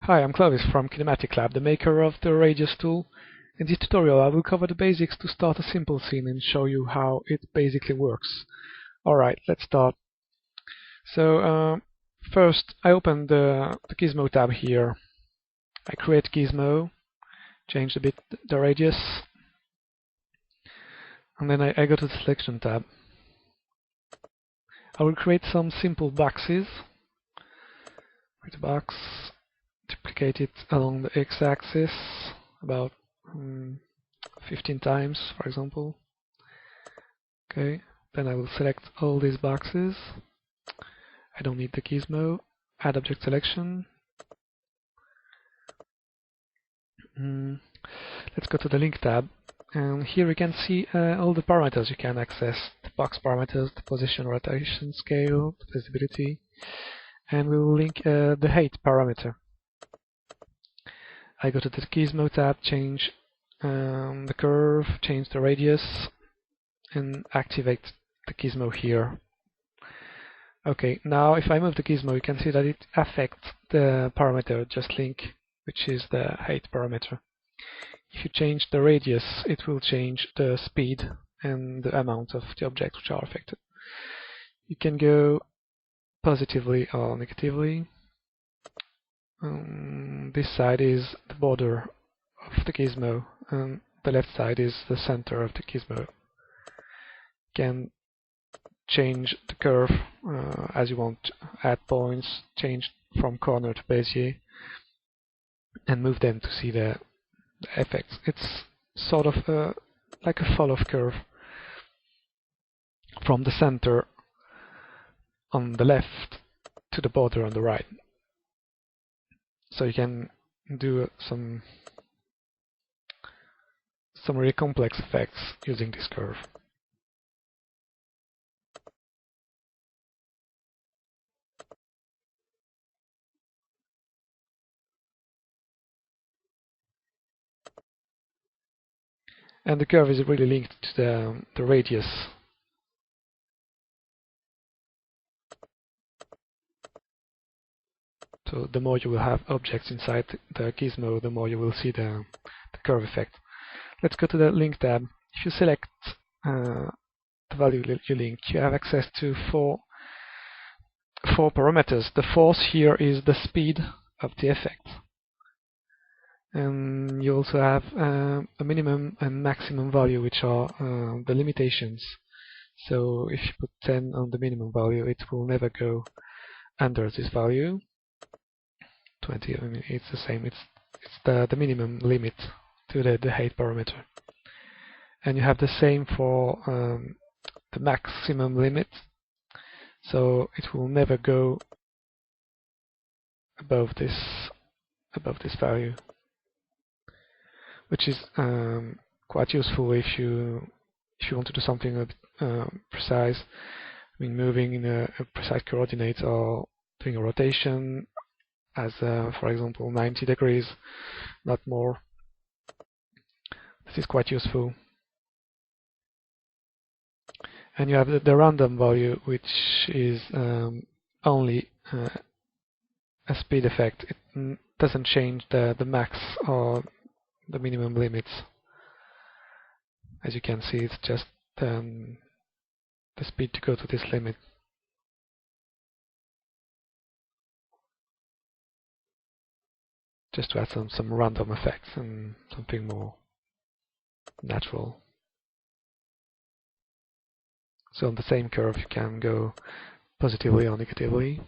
Hi, I'm Clovis from Kinematic Lab, the maker of the radius tool. In this tutorial I will cover the basics to start a simple scene and show you how it basically works. Alright, let's start. So first I open the Gizmo tab here. I create Gizmo, change a bit the radius, and then I go to the selection tab. I will create some simple boxes. Create a box, duplicate it along the x-axis about 15 times, for example. Okay, then I will select all these boxes. I don't need the gizmo. Add object selection. Let's go to the link tab, and here we can see all the parameters you can access: the box parameters, the position, rotation, scale, visibility, and we will link the height parameter. I go to the Gizmo tab, change the curve, change the radius, and activate the Gizmo here. Okay, now if I move the Gizmo, you can see that it affects the parameter just link, which is the height parameter. If you change the radius, it will change the speed and the amount of the objects which are affected. You can go positively or negatively. This side is the border of the gizmo, and the left side is the center of the gizmo. You can change the curve as you want, add points, change from corner to Bezier, and move them to see the effects. It's sort of like a follow-up curve from the center on the left to the border on the right. So you can do some really complex effects using this curve. And the curve is really linked to the radius. So the more you will have objects inside the gizmo, the more you will see the curve effect. Let's go to the link tab. If you select the value you link, you have access to four parameters. The force here is the speed of the effect. And you also have a minimum and maximum value, which are the limitations. So if you put 10 on the minimum value, it will never go under this value. 20, I mean, it's the same. It's the minimum limit to the height parameter. And you have the same for the maximum limit. So it will never go above this value, which is quite useful if you want to do something a bit precise. I mean, moving in a precise coordinate or doing a rotation as for example 90 degrees, not more. This is quite useful. And you have the random value, which is only a speed effect. It doesn't change the max or the minimum limits. As you can see, it's just the speed to go to this limit. Just to add some random effects and something more natural. So on the same curve you can go positively or negatively.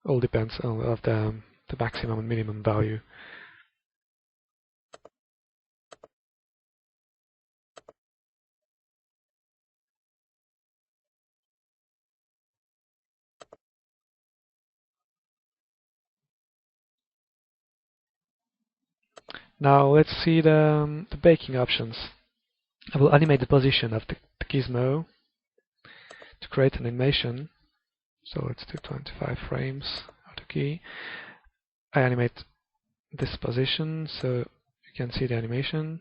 All depends on the maximum and minimum value. Now let's see the baking options. I will animate the position of the gizmo to create an animation. So let's do 25 frames of the key. I animate this position so you can see the animation.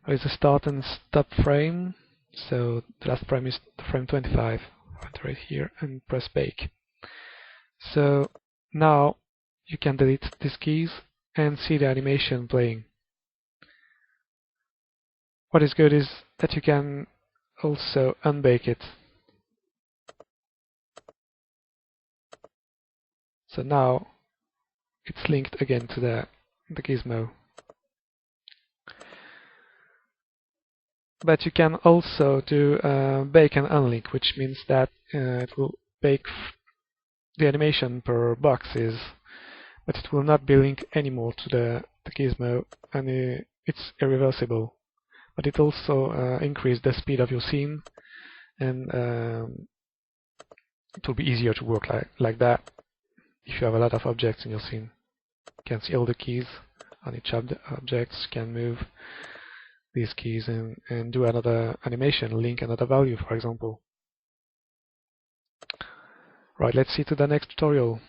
There is a start and stop frame. So the last frame is frame 25. Enter it here and press bake. So now you can delete these keys and see the animation playing. What is good is that you can also unbake it. So now it's linked again to the gizmo. But you can also do bake and unlink, which means that it will bake the animation per boxes, but it will not be linked anymore to the gizmo, and it's irreversible. But it also increases the speed of your scene, and it will be easier to work like that if you have a lot of objects in your scene. You can see all the keys on each object. You can move these keys and do another animation, link another value, for example. Right, let's see to the next tutorial.